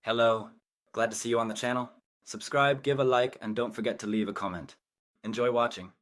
Hello, glad to see you on the channel. Subscribe, give a like, and don't forget to leave a comment. Enjoy watching.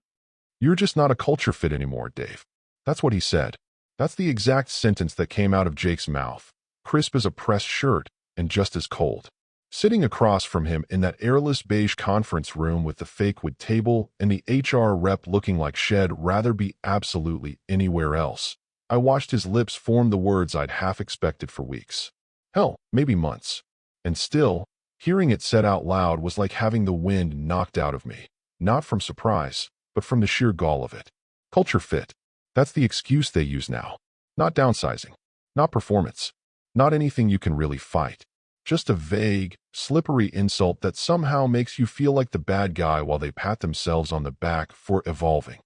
You're just not a culture fit anymore, Dave. That's what he said. That's the exact sentence that came out of Jake's mouth, crisp as a pressed shirt and just as cold. Sitting across from him in that airless beige conference room with the fake wood table and the HR rep looking like she'd rather be absolutely anywhere else, I watched his lips form the words I'd half expected for weeks. Hell, maybe months. And still, hearing it said out loud was like having the wind knocked out of me, not from surprise, but from the sheer gall of it. Culture fit. That's the excuse they use now. Not downsizing. Not performance. Not anything you can really fight. Just a vague, slippery insult that somehow makes you feel like the bad guy while they pat themselves on the back for evolving.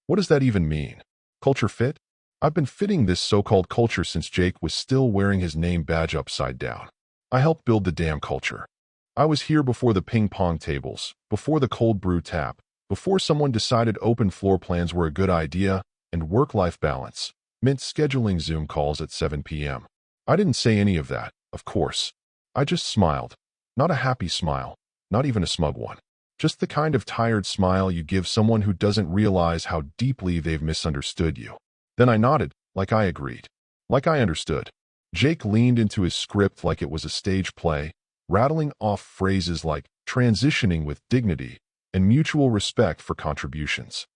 What does that even mean? Culture fit? I've been fitting this so-called culture since Jake was still wearing his name badge upside down. I helped build the damn culture. I was here before the ping pong tables, before the cold brew tap, before someone decided open floor plans were a good idea and work-life balance meant scheduling Zoom calls at 7 p.m. I didn't say any of that, of course. I just smiled. Not a happy smile, not even a smug one. Just the kind of tired smile you give someone who doesn't realize how deeply they've misunderstood you. Then I nodded, like I agreed. Like I understood. Jake leaned into his script like it was a stage play, rattling off phrases like transitioning with dignity and mutual respect for contributions.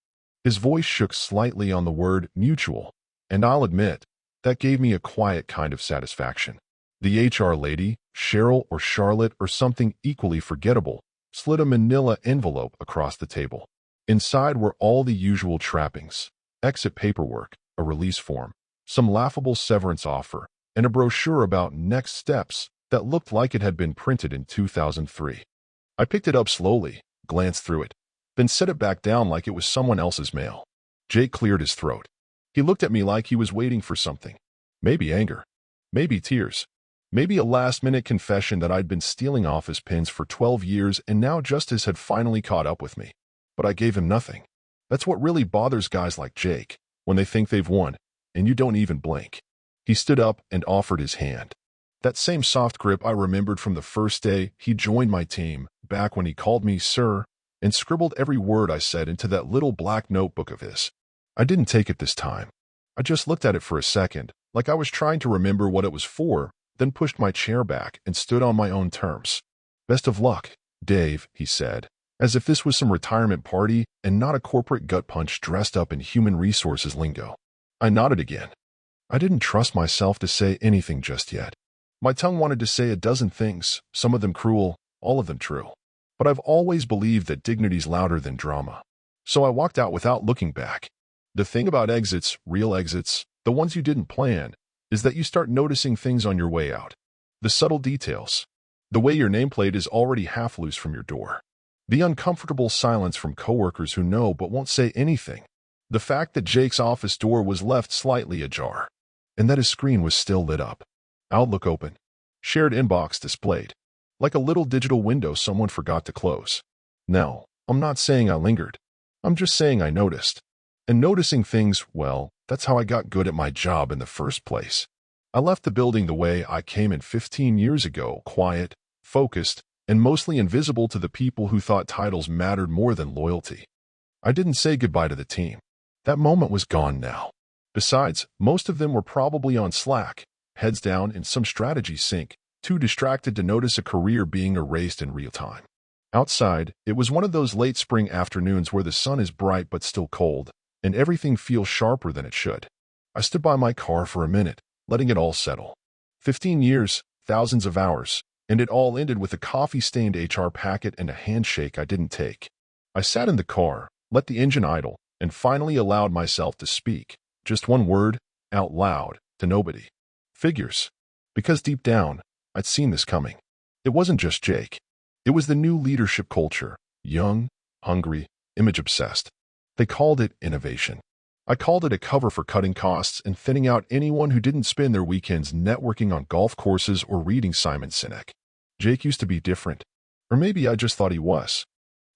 His voice shook slightly on the word mutual, and I'll admit, that gave me a quiet kind of satisfaction. The HR lady, Cheryl or Charlotte or something equally forgettable, slid a manila envelope across the table. Inside were all the usual trappings: exit paperwork, a release form, some laughable severance offer, and a brochure about next steps that looked like it had been printed in 2003. I picked it up slowly, glanced through it, then set it back down like it was someone else's mail. Jake cleared his throat. He looked at me like he was waiting for something. Maybe anger. Maybe tears. Maybe a last-minute confession that I'd been stealing office pins for 12 years and now justice had finally caught up with me. But I gave him nothing. That's what really bothers guys like Jake, when they think they've won, and you don't even blink. He stood up and offered his hand. That same soft grip I remembered from the first day he joined my team, back when he called me sir, and scribbled every word I said into that little black notebook of his. I didn't take it this time. I just looked at it for a second, like I was trying to remember what it was for, then pushed my chair back and stood on my own terms. Best of luck, Dave, he said, as if this was some retirement party and not a corporate gut punch dressed up in human resources lingo. I nodded again. I didn't trust myself to say anything just yet. My tongue wanted to say a dozen things, some of them cruel, all of them true. But I've always believed that dignity's louder than drama. So I walked out without looking back. The thing about exits, real exits, the ones you didn't plan, is that you start noticing things on your way out. The subtle details. The way your nameplate is already half loose from your door. The uncomfortable silence from coworkers who know but won't say anything. The fact that Jake's office door was left slightly ajar, and that his screen was still lit up. Outlook open. Shared inbox displayed. Like a little digital window someone forgot to close. No, I'm not saying I lingered. I'm just saying I noticed. And noticing things, well, that's how I got good at my job in the first place. I left the building the way I came in 15 years ago, quiet, focused, and mostly invisible to the people who thought titles mattered more than loyalty. I didn't say goodbye to the team. That moment was gone now. Besides, most of them were probably on Slack, heads down in some strategy sync, too distracted to notice a career being erased in real time. Outside, it was one of those late spring afternoons where the sun is bright but still cold, and everything feels sharper than it should. I stood by my car for a minute, letting it all settle. 15 years, thousands of hours, and it all ended with a coffee-stained HR packet and a handshake I didn't take. I sat in the car, let the engine idle, and finally allowed myself to speak, just one word, out loud, to nobody. Figures. Because deep down, I'd seen this coming. It wasn't just Jake. It was the new leadership culture, young, hungry, image-obsessed. They called it innovation. I called it a cover for cutting costs and thinning out anyone who didn't spend their weekends networking on golf courses or reading Simon Sinek. Jake used to be different. Or maybe I just thought he was.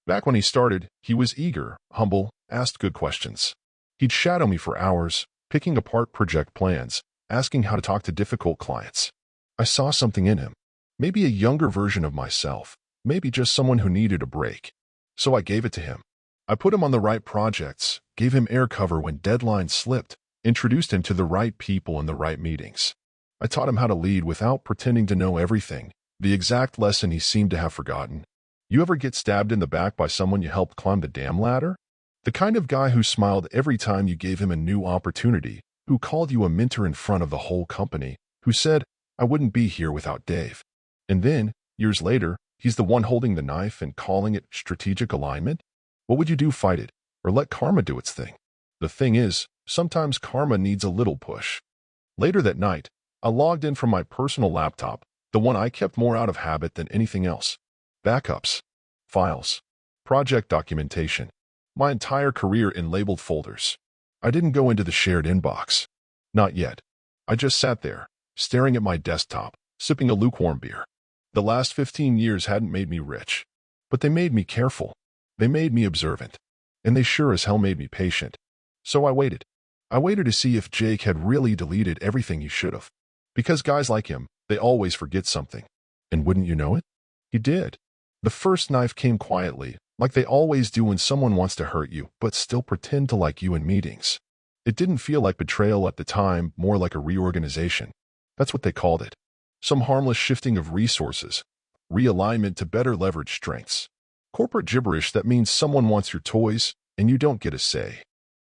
Back when he started, he was eager, humble, asked good questions. He'd shadow me for hours, picking apart project plans, asking how to talk to difficult clients. I saw something in him. Maybe a younger version of myself. Maybe just someone who needed a break. So I gave it to him. I put him on the right projects, gave him air cover when deadlines slipped, introduced him to the right people in the right meetings. I taught him how to lead without pretending to know everything, the exact lesson he seemed to have forgotten. You ever get stabbed in the back by someone you helped climb the damn ladder? The kind of guy who smiled every time you gave him a new opportunity, who called you a mentor in front of the whole company, who said, "I wouldn't be here without Dave." And then, years later, he's the one holding the knife and calling it strategic alignment? What would you do? Fight it, or let karma do its thing? The thing is, sometimes karma needs a little push. Later that night, I logged in from my personal laptop, the one I kept more out of habit than anything else. Backups, files, project documentation, my entire career in labeled folders. I didn't go into the shared inbox. Not yet. I just sat there, staring at my desktop, sipping a lukewarm beer. The last 15 years hadn't made me rich, but they made me careful. They made me observant, and they sure as hell made me patient. So I waited. I waited to see if Jake had really deleted everything he should have. Because guys like him, they always forget something. And wouldn't you know it? He did. The first knife came quietly, like they always do when someone wants to hurt you, but still pretend to like you in meetings. It didn't feel like betrayal at the time, more like a reorganization. That's what they called it. Some harmless shifting of resources, realignment to better leverage strengths. Corporate gibberish that means someone wants your toys, and you don't get a say.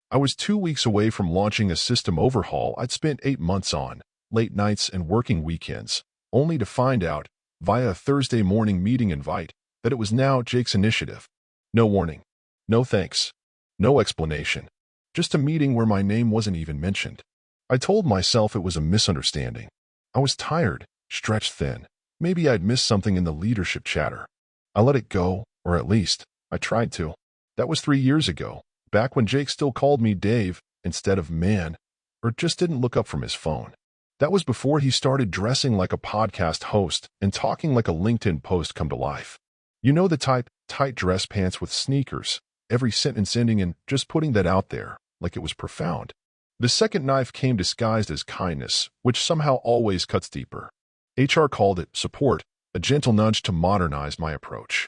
I was 2 weeks away from launching a system overhaul I'd spent 8 months on, late nights and working weekends, only to find out, via a Thursday morning meeting invite, that it was now Jake's initiative. No warning. No thanks. No explanation. Just a meeting where my name wasn't even mentioned. I told myself it was a misunderstanding. I was tired, stretched thin. Maybe I'd missed something in the leadership chatter. I let it go, or at least, I tried to. That was 3 years ago, back when Jake still called me Dave instead of man, or just didn't look up from his phone. That was before he started dressing like a podcast host and talking like a LinkedIn post come to life. You know the type, tight dress pants with sneakers, every sentence ending in just putting that out there, like it was profound. The second knife came disguised as kindness, which somehow always cuts deeper. HR called it support, a gentle nudge to modernize my approach.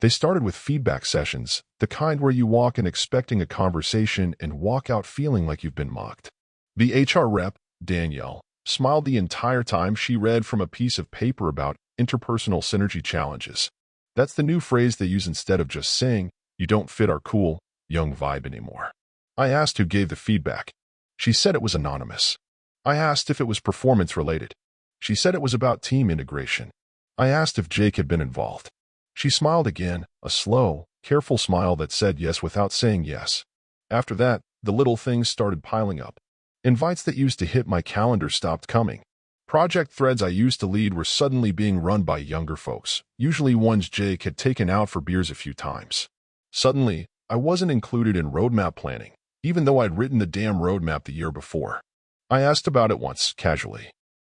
They started with feedback sessions, the kind where you walk in expecting a conversation and walk out feeling like you've been mocked. The HR rep, Danielle, smiled the entire time she read from a piece of paper about interpersonal synergy challenges. That's the new phrase they use instead of just saying, "You don't fit our cool, young vibe anymore." I asked who gave the feedback. She said it was anonymous. I asked if it was performance-related. She said it was about team integration. I asked if Jake had been involved. She smiled again, a slow, careful smile that said yes without saying yes. After that, the little things started piling up. Invites that used to hit my calendar stopped coming. Project threads I used to lead were suddenly being run by younger folks, usually ones Jake had taken out for beers a few times. Suddenly, I wasn't included in roadmap planning, even though I'd written the damn roadmap the year before. I asked about it once, casually.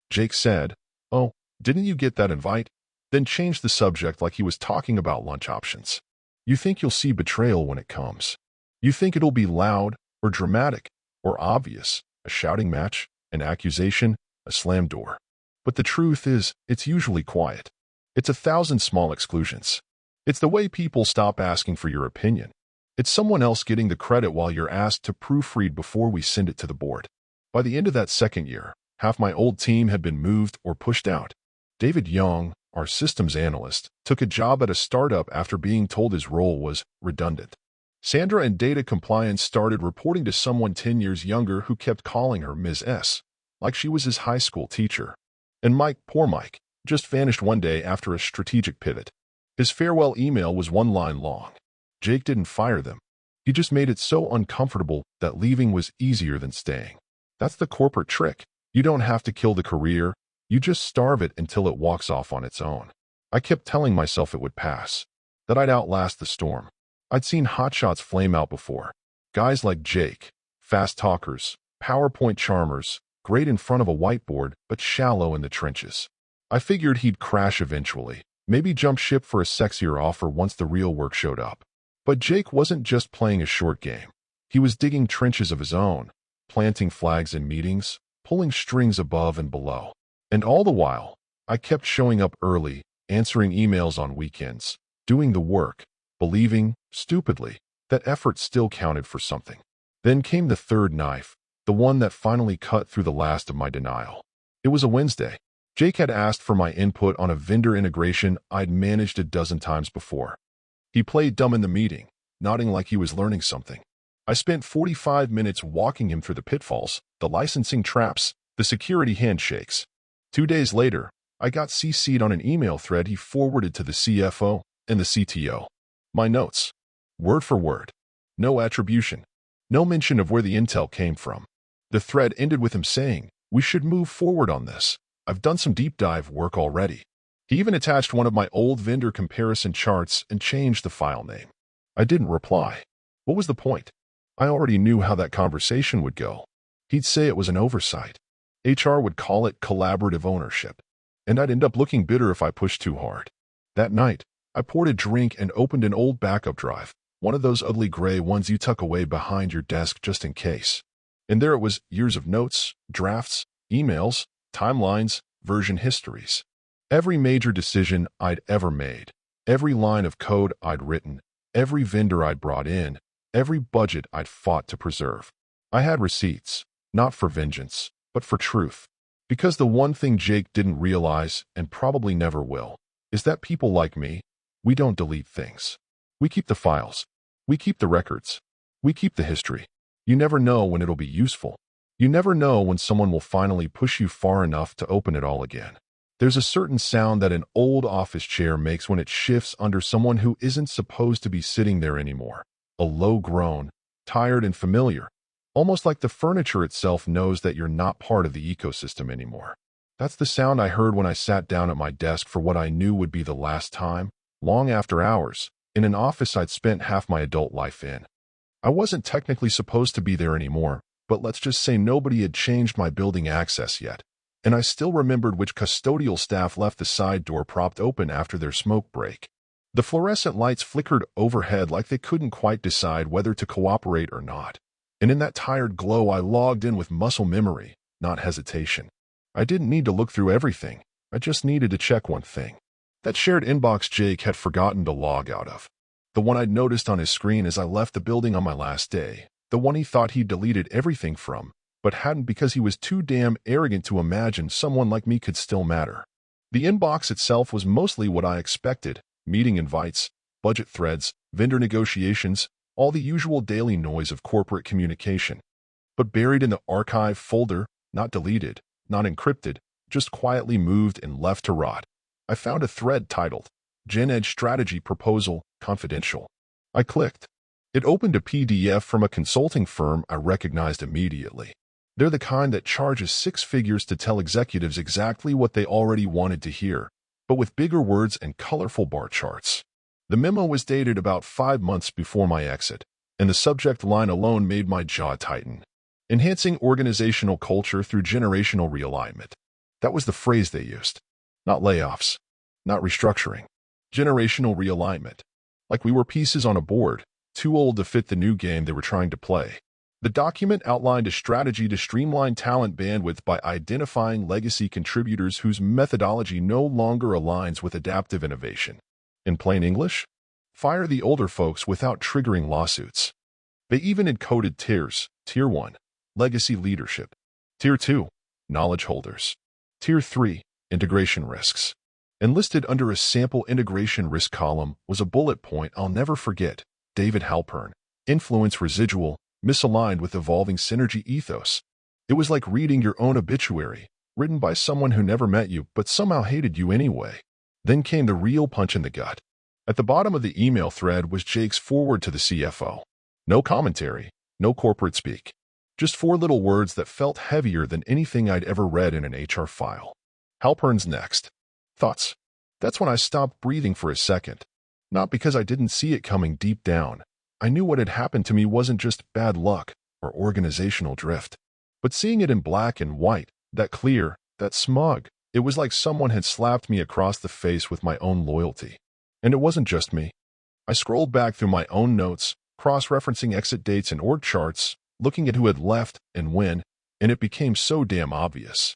Jake said, "Oh, didn't you get that invite?" Then changed the subject like he was talking about lunch options. You think you'll see betrayal when it comes. You think it'll be loud, or dramatic, or obvious, a shouting match, an accusation, a slammed door. But the truth is, it's usually quiet. It's 1,000 small exclusions. It's the way people stop asking for your opinion. It's someone else getting the credit while you're asked to proofread before we send it to the board. By the end of that second year, half my old team had been moved or pushed out. David Young, our systems analyst, took a job at a startup after being told his role was redundant. Sandra in data compliance started reporting to someone 10 years younger who kept calling her Ms. S, like she was his high school teacher. And Mike, poor Mike, just vanished one day after a strategic pivot. His farewell email was 1 line long. Jake didn't fire them. He just made it so uncomfortable that leaving was easier than staying. That's the corporate trick. You don't have to kill the career. You just starve it until it walks off on its own. I kept telling myself it would pass, that I'd outlast the storm. I'd seen hotshots flame out before. Guys like Jake, fast talkers, PowerPoint charmers, great in front of a whiteboard, but shallow in the trenches. I figured he'd crash eventually, maybe jump ship for a sexier offer once the real work showed up. But Jake wasn't just playing a short game. He was digging trenches of his own, planting flags in meetings, pulling strings above and below. And all the while, I kept showing up early, answering emails on weekends, doing the work, believing, stupidly, that effort still counted for something. Then came the third knife, the one that finally cut through the last of my denial. It was a Wednesday. Jake had asked for my input on a vendor integration I'd managed a dozen times before. He played dumb in the meeting, nodding like he was learning something. I spent 45 minutes walking him through the pitfalls, the licensing traps, the security handshakes. 2 days later, I got CC'd on an email thread he forwarded to the CFO and the CTO. My notes. Word for word. No attribution. No mention of where the intel came from. The thread ended with him saying, "We should move forward on this. I've done some deep dive work already." He even attached one of my old vendor comparison charts and changed the file name. I didn't reply. What was the point? I already knew how that conversation would go. He'd say it was an oversight. HR would call it collaborative ownership. And I'd end up looking bitter if I pushed too hard. That night, I poured a drink and opened an old backup drive, one of those ugly gray ones you tuck away behind your desk just in case. And there it was, years of notes, drafts, emails, timelines, version histories. Every major decision I'd ever made, every line of code I'd written, every vendor I'd brought in, every budget I'd fought to preserve. I had receipts, not for vengeance, but for truth. Because the one thing Jake didn't realize, and probably never will, is that people like me, we don't delete things. We keep the files. We keep the records. We keep the history. You never know when it'll be useful. You never know when someone will finally push you far enough to open it all again. There's a certain sound that an old office chair makes when it shifts under someone who isn't supposed to be sitting there anymore. A low groan, tired and familiar. Almost like the furniture itself knows that you're not part of the ecosystem anymore. That's the sound I heard when I sat down at my desk for what I knew would be the last time, long after hours, in an office I'd spent half my adult life in. I wasn't technically supposed to be there anymore, but let's just say nobody had changed my building access yet, and I still remembered which custodial staff left the side door propped open after their smoke break. The fluorescent lights flickered overhead like they couldn't quite decide whether to cooperate or not. And in that tired glow, I logged in with muscle memory, not hesitation. I didn't need to look through everything. I just needed to check one thing. That shared inbox Jake had forgotten to log out of. The one I'd noticed on his screen as I left the building on my last day. The one he thought he'd deleted everything from, but hadn't because he was too damn arrogant to imagine someone like me could still matter. The inbox itself was mostly what I expected. Meeting invites, budget threads, vendor negotiations, all the usual daily noise of corporate communication. But buried in the archive folder, not deleted, not encrypted, just quietly moved and left to rot, I found a thread titled, Gen Edge Strategy Proposal, Confidential. I clicked. It opened a PDF from a consulting firm I recognized immediately. They're the kind that charges 6 figures to tell executives exactly what they already wanted to hear, but with bigger words and colorful bar charts. The memo was dated about 5 months before my exit, and the subject line alone made my jaw tighten. Enhancing organizational culture through generational realignment. That was the phrase they used. Not layoffs. Not restructuring. Generational realignment. Like we were pieces on a board, too old to fit the new game they were trying to play. The document outlined a strategy to streamline talent bandwidth by identifying legacy contributors whose methodology no longer aligns with adaptive innovation. In plain English, fire the older folks without triggering lawsuits. They even encoded tiers. Tier 1, legacy leadership. Tier 2, knowledge holders. Tier 3, integration risks. And listed under a sample integration risk column was a bullet point I'll never forget. David Halpern. Influence residual, misaligned with evolving synergy ethos. It was like reading your own obituary, written by someone who never met you but somehow hated you anyway. Then came the real punch in the gut. At the bottom of the email thread was Jake's forward to the CFO. No commentary, no corporate speak. Just 4 little words that felt heavier than anything I'd ever read in an HR file. Halpern's next. Thoughts. That's when I stopped breathing for a second. Not because I didn't see it coming deep down. I knew what had happened to me wasn't just bad luck or organizational drift. But seeing it in black and white, that clear, that smug, it was like someone had slapped me across the face with my own loyalty. And it wasn't just me. I scrolled back through my own notes, cross-referencing exit dates and org charts, looking at who had left and when, and it became so damn obvious.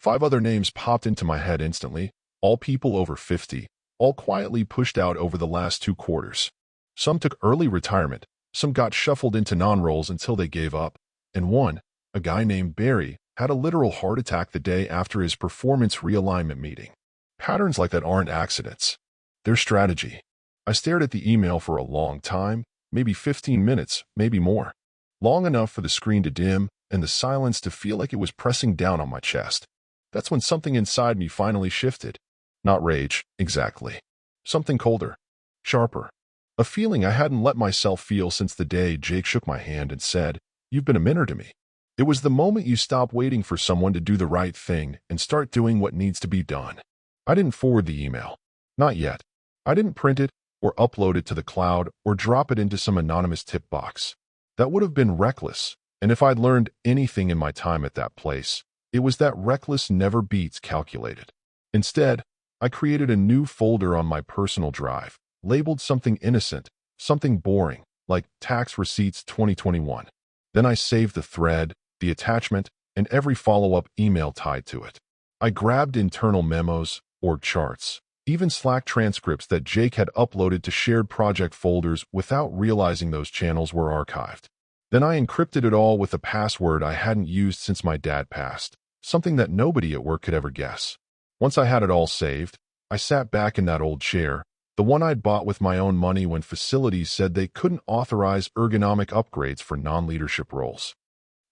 5 other names popped into my head instantly, all people over 50, all quietly pushed out over the last 2 quarters. Some took early retirement, some got shuffled into non-roles until they gave up, and one, a guy named Barry, had a literal heart attack the day after his performance realignment meeting. Patterns like that aren't accidents. They're strategy. I stared at the email for a long time, maybe 15 minutes, maybe more. Long enough for the screen to dim and the silence to feel like it was pressing down on my chest. That's when something inside me finally shifted. Not rage, exactly. Something colder, sharper. A feeling I hadn't let myself feel since the day Jake shook my hand and said, "You've been a mentor to me." It was the moment you stop waiting for someone to do the right thing and start doing what needs to be done. I didn't forward the email. Not yet. I didn't print it or upload it to the cloud or drop it into some anonymous tip box. That would have been reckless, and if I'd learned anything in my time at that place, it was that reckless never beats calculated. Instead, I created a new folder on my personal drive, labeled something innocent, something boring, like Tax Receipts 2021. Then I saved the thread, the attachment, and every follow-up email tied to it. I grabbed internal memos, org charts, even Slack transcripts that Jake had uploaded to shared project folders without realizing those channels were archived. Then I encrypted it all with a password I hadn't used since my dad passed, something that nobody at work could ever guess. Once I had it all saved, I sat back in that old chair, the one I'd bought with my own money when facilities said they couldn't authorize ergonomic upgrades for non-leadership roles.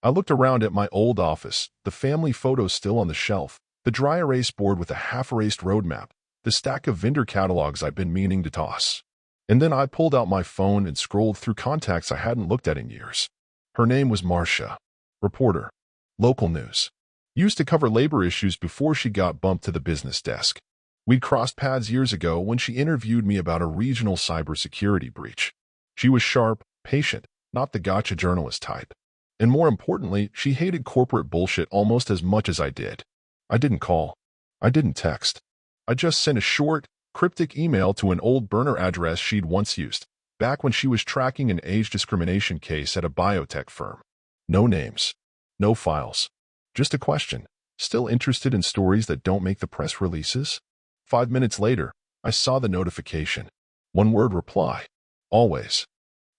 I looked around at my old office, the family photos still on the shelf, the dry erase board with a half-erased roadmap, the stack of vendor catalogs I'd been meaning to toss. And then I pulled out my phone and scrolled through contacts I hadn't looked at in years. Her name was Marcia. Reporter. Local news. Used to cover labor issues before she got bumped to the business desk. We'd crossed paths years ago when she interviewed me about a regional cybersecurity breach. She was sharp, patient, not the gotcha journalist type. And more importantly, she hated corporate bullshit almost as much as I did. I didn't call. I didn't text. I just sent a short, cryptic email to an old burner address she'd once used, back when she was tracking an age discrimination case at a biotech firm. No names. No files. Just a question. Still interested in stories that don't make the press releases? 5 minutes later, I saw the notification. One word reply. Always.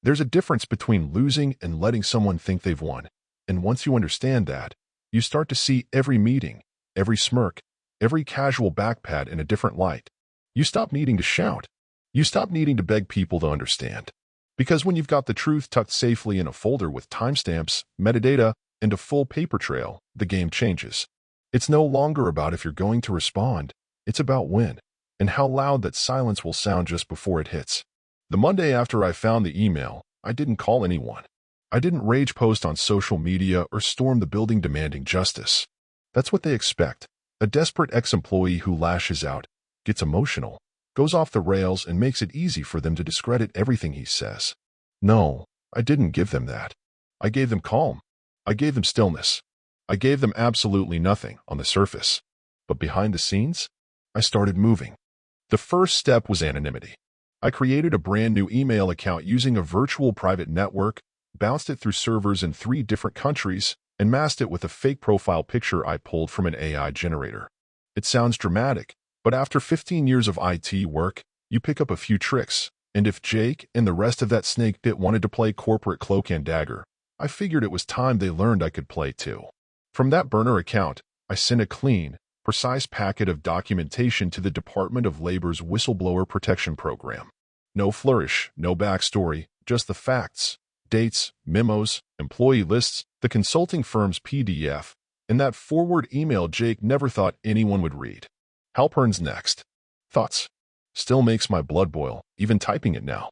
There's a difference between losing and letting someone think they've won. And once you understand that, you start to see every meeting, every smirk, every casual backpat in a different light. You stop needing to shout. You stop needing to beg people to understand. Because when you've got the truth tucked safely in a folder with timestamps, metadata, and a full paper trail, the game changes. It's no longer about if you're going to respond. It's about when, and how loud that silence will sound just before it hits. The Monday after I found the email, I didn't call anyone. I didn't rage post on social media or storm the building demanding justice. That's what they expect. A desperate ex-employee who lashes out, gets emotional, goes off the rails, and makes it easy for them to discredit everything he says. No, I didn't give them that. I gave them calm. I gave them stillness. I gave them absolutely nothing on the surface. But behind the scenes, I started moving. The first step was anonymity. I created a brand new email account using a virtual private network, bounced it through servers in 3 different countries, and masked it with a fake profile picture I pulled from an AI generator. It sounds dramatic, but after 15 years of IT work, you pick up a few tricks, and if Jake and the rest of that snake pit wanted to play corporate cloak and dagger, I figured it was time they learned I could play too. From that burner account, I sent a clean, precise packet of documentation to the Department of Labor's Whistleblower Protection Program. No flourish, no backstory, just the facts, dates, memos, employee lists, the consulting firm's PDF, and that forward email Jake never thought anyone would read. Halpern's next. Thoughts. Still makes my blood boil, even typing it now.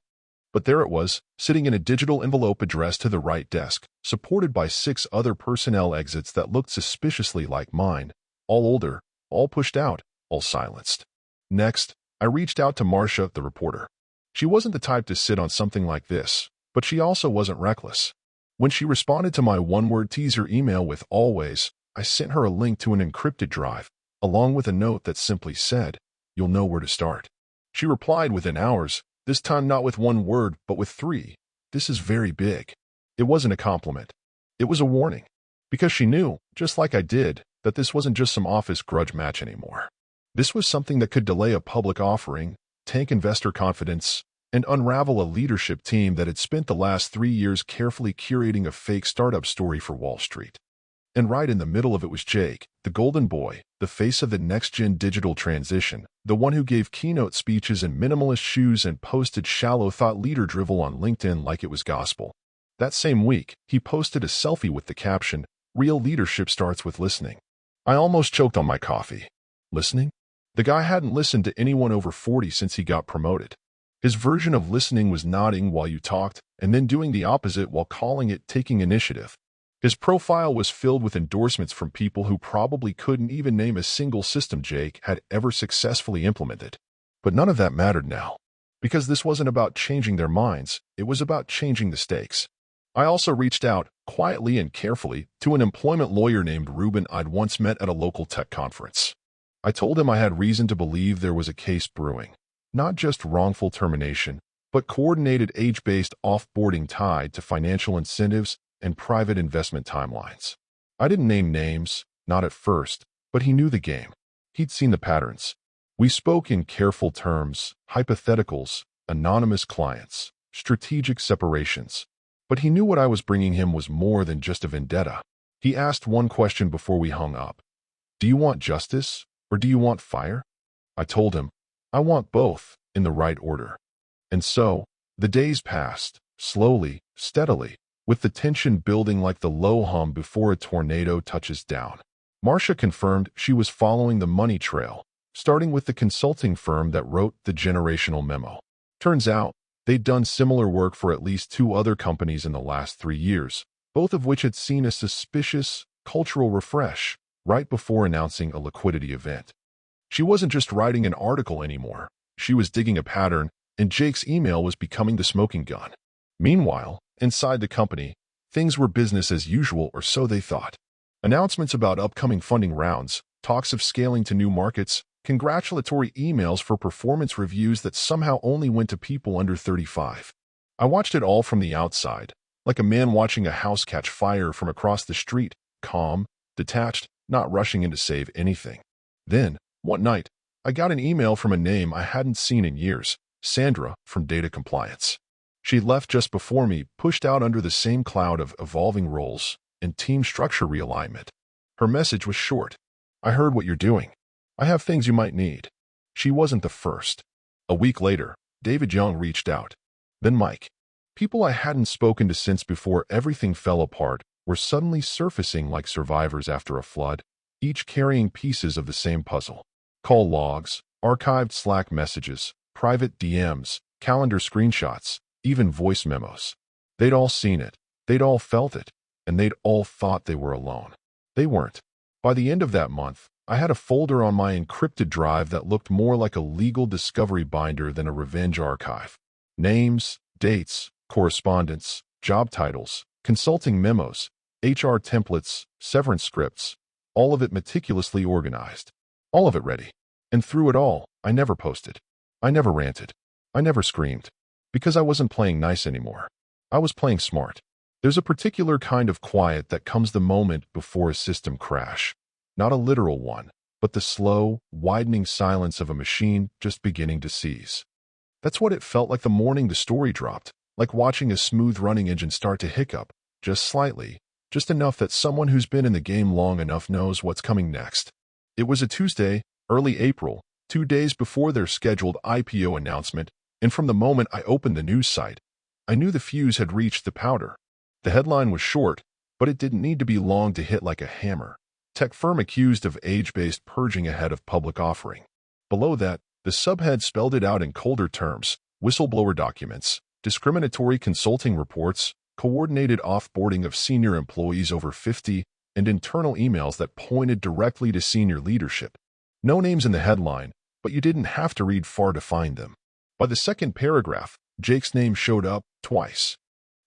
But there it was, sitting in a digital envelope addressed to the right desk, supported by 6 other personnel exits that looked suspiciously like mine, all older, all pushed out, all silenced. Next, I reached out to Marcia, the reporter. She wasn't the type to sit on something like this, but she also wasn't reckless. When she responded to my one-word teaser email with always, I sent her a link to an encrypted drive, along with a note that simply said, "You'll know where to start." She replied within hours, this time not with 1 word, but with 3. This is very big. It wasn't a compliment. It was a warning. Because she knew, just like I did, that this wasn't just some office grudge match anymore. This was something that could delay a public offering, tank investor confidence, and unravel a leadership team that had spent the last 3 years carefully curating a fake startup story for Wall Street. And right in the middle of it was Jake, the golden boy, the face of the next-gen digital transition, the one who gave keynote speeches in minimalist shoes and posted shallow thought leader drivel on LinkedIn like it was gospel. That same week, he posted a selfie with the caption, "Real leadership starts with listening." I almost choked on my coffee. Listening? The guy hadn't listened to anyone over 40 since he got promoted. His version of listening was nodding while you talked and then doing the opposite while calling it taking initiative. His profile was filled with endorsements from people who probably couldn't even name a single system Jake had ever successfully implemented. But none of that mattered now, because this wasn't about changing their minds, it was about changing the stakes. I also reached out, quietly and carefully, to an employment lawyer named Ruben I'd once met at a local tech conference. I told him I had reason to believe there was a case brewing, not just wrongful termination, but coordinated age-based offboarding tied to financial incentives and private investment timelines. I didn't name names, not at first, but he knew the game. He'd seen the patterns. We spoke in careful terms, hypotheticals, anonymous clients, strategic separations. But he knew what I was bringing him was more than just a vendetta. He asked one question before we hung up. "Do you want justice, or do you want fire?" I told him, "I want both, in the right order." And so, the days passed, slowly, steadily, with the tension building like the low hum before a tornado touches down. Marcia confirmed she was following the money trail, starting with the consulting firm that wrote the generational memo. Turns out, they'd done similar work for at least 2 other companies in the last 3 years, both of which had seen a suspicious cultural refresh right before announcing a liquidity event. She wasn't just writing an article anymore. She was digging a pattern, and Jake's email was becoming the smoking gun. Meanwhile, inside the company, things were business as usual, or so they thought. Announcements about upcoming funding rounds, talks of scaling to new markets, congratulatory emails for performance reviews that somehow only went to people under 35. I watched it all from the outside, like a man watching a house catch fire from across the street, calm, detached, not rushing in to save anything. Then, one night, I got an email from a name I hadn't seen in years, Sandra from Data Compliance. She'd left just before me, pushed out under the same cloud of evolving roles and team structure realignment. Her message was short. "I heard what you're doing. I have things you might need." She wasn't the first. A week later, David Young reached out. Then Mike. People I hadn't spoken to since before everything fell apart were suddenly surfacing like survivors after a flood, each carrying pieces of the same puzzle. Call logs, archived Slack messages, private DMs, calendar screenshots, even voice memos. They'd all seen it, they'd all felt it, and they'd all thought they were alone. They weren't. By the end of that month, I had a folder on my encrypted drive that looked more like a legal discovery binder than a revenge archive. Names, dates, correspondence, job titles, consulting memos, HR templates, severance scripts, all of it meticulously organized. All of it ready. And through it all, I never posted. I never ranted. I never screamed. Because I wasn't playing nice anymore. I was playing smart. There's a particular kind of quiet that comes the moment before a system crash. Not a literal one, but the slow, widening silence of a machine just beginning to seize. That's what it felt like the morning the story dropped, like watching a smooth-running engine start to hiccup, just slightly, just enough that someone who's been in the game long enough knows what's coming next. It was a Tuesday, early April, 2 days before their scheduled IPO announcement, and from the moment I opened the news site, I knew the fuse had reached the powder. The headline was short, but it didn't need to be long to hit like a hammer. Tech firm accused of age-based purging ahead of public offering. Below that, the subhead spelled it out in colder terms: whistleblower documents, discriminatory consulting reports, coordinated offboarding of senior employees over 50, and internal emails that pointed directly to senior leadership. No names in the headline, but you didn't have to read far to find them. By the second paragraph, Jake's name showed up twice.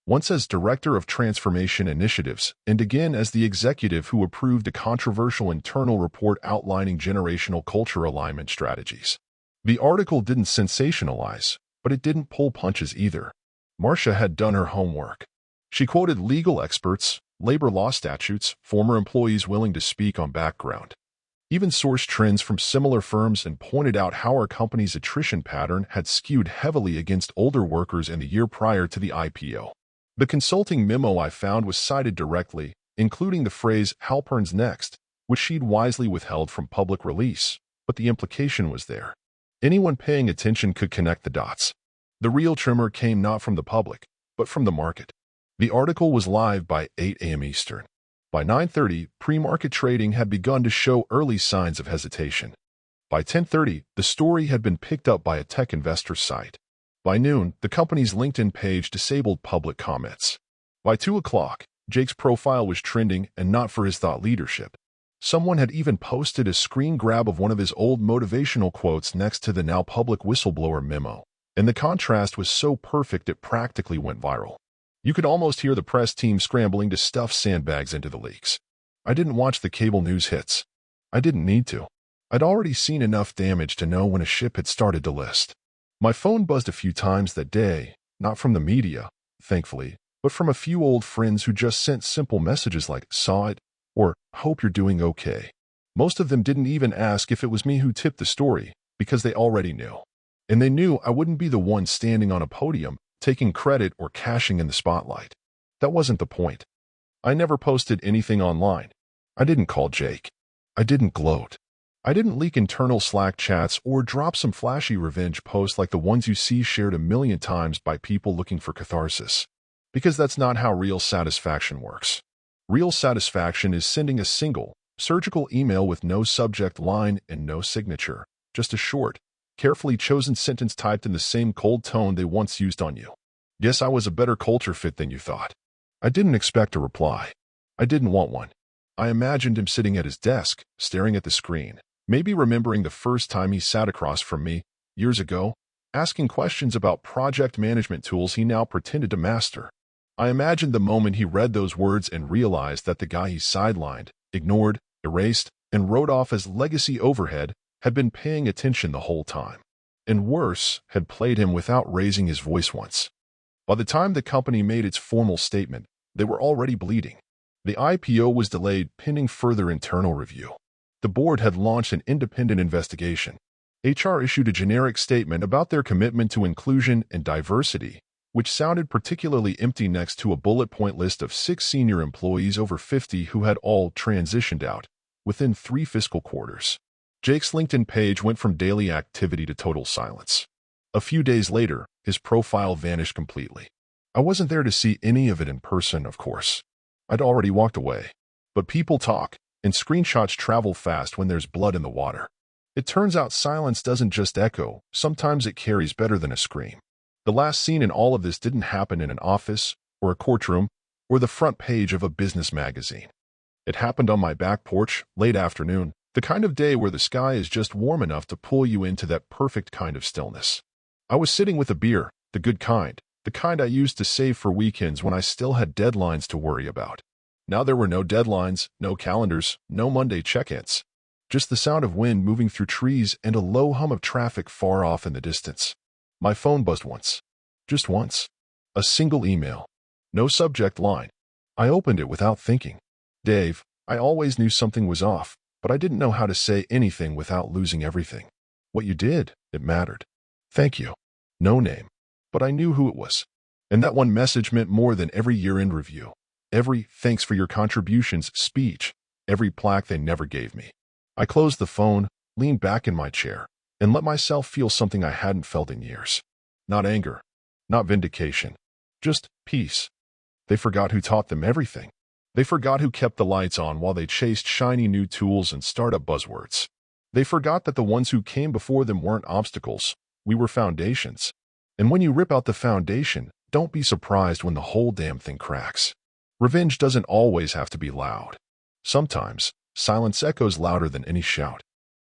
Once as Director of Transformation Initiatives, and again as the executive who approved a controversial internal report outlining generational culture alignment strategies. The article didn't sensationalize, but it didn't pull punches either. Marcia had done her homework. She quoted legal experts, labor law statutes, former employees willing to speak on background. Even sourced trends from similar firms and pointed out how our company's attrition pattern had skewed heavily against older workers in the year prior to the IPO. The consulting memo I found was cited directly, including the phrase Halpern's next, which she'd wisely withheld from public release, but the implication was there. Anyone paying attention could connect the dots. The real tremor came not from the public, but from the market. The article was live by 8 a.m. Eastern. By 9:30, pre-market trading had begun to show early signs of hesitation. By 10:30, the story had been picked up by a tech investor site. By noon, the company's LinkedIn page disabled public comments. By 2 o'clock, Jake's profile was trending, and not for his thought leadership. Someone had even posted a screen grab of one of his old motivational quotes next to the now public whistleblower memo, and the contrast was so perfect it practically went viral. You could almost hear the press team scrambling to stuff sandbags into the leaks. I didn't watch the cable news hits. I didn't need to. I'd already seen enough damage to know when a ship had started to list. My phone buzzed a few times that day, not from the media, thankfully, but from a few old friends who just sent simple messages like, "Saw it," or "Hope you're doing okay." Most of them didn't even ask if it was me who tipped the story, because they already knew. And they knew I wouldn't be the one standing on a podium, taking credit or cashing in the spotlight. That wasn't the point. I never posted anything online. I didn't call Jake. I didn't gloat. I didn't leak internal Slack chats or drop some flashy revenge posts like the ones you see shared a million times by people looking for catharsis. Because that's not how real satisfaction works. Real satisfaction is sending a single, surgical email with no subject line and no signature, just a short, carefully chosen sentence typed in the same cold tone they once used on you. Guess I was a better culture fit than you thought. I didn't expect a reply. I didn't want one. I imagined him sitting at his desk, staring at the screen, maybe remembering the first time he sat across from me, years ago, asking questions about project management tools he now pretended to master. I imagined the moment he read those words and realized that the guy he sidelined, ignored, erased, and wrote off as legacy overhead had been paying attention the whole time. And worse, had played him without raising his voice once. By the time the company made its formal statement, they were already bleeding. The IPO was delayed pending further internal review. The board had launched an independent investigation. HR issued a generic statement about their commitment to inclusion and diversity, which sounded particularly empty next to a bullet point list of 6 senior employees over 50 who had all transitioned out within 3 fiscal quarters. Jake's LinkedIn page went from daily activity to total silence. A few days later, his profile vanished completely. I wasn't there to see any of it in person, of course. I'd already walked away. But people talk, and screenshots travel fast when there's blood in the water. It turns out silence doesn't just echo, sometimes it carries better than a scream. The last scene in all of this didn't happen in an office, or a courtroom, or the front page of a business magazine. It happened on my back porch, late afternoon, the kind of day where the sky is just warm enough to pull you into that perfect kind of stillness. I was sitting with a beer, the good kind, the kind I used to save for weekends when I still had deadlines to worry about. Now there were no deadlines, no calendars, no Monday check-ins. Just the sound of wind moving through trees and a low hum of traffic far off in the distance. My phone buzzed once. Just once. A single email. No subject line. I opened it without thinking. Dave, I always knew something was off, but I didn't know how to say anything without losing everything. What you did, it mattered. Thank you. No name. But I knew who it was. And that one message meant more than every year-end review. Every "thanks for your contributions" speech. Every plaque they never gave me. I closed the phone, leaned back in my chair, and let myself feel something I hadn't felt in years. Not anger. Not vindication. Just peace. They forgot who taught them everything. They forgot who kept the lights on while they chased shiny new tools and startup buzzwords. They forgot that the ones who came before them weren't obstacles. We were foundations. And when you rip out the foundation, don't be surprised when the whole damn thing cracks. Revenge doesn't always have to be loud. Sometimes, silence echoes louder than any shout.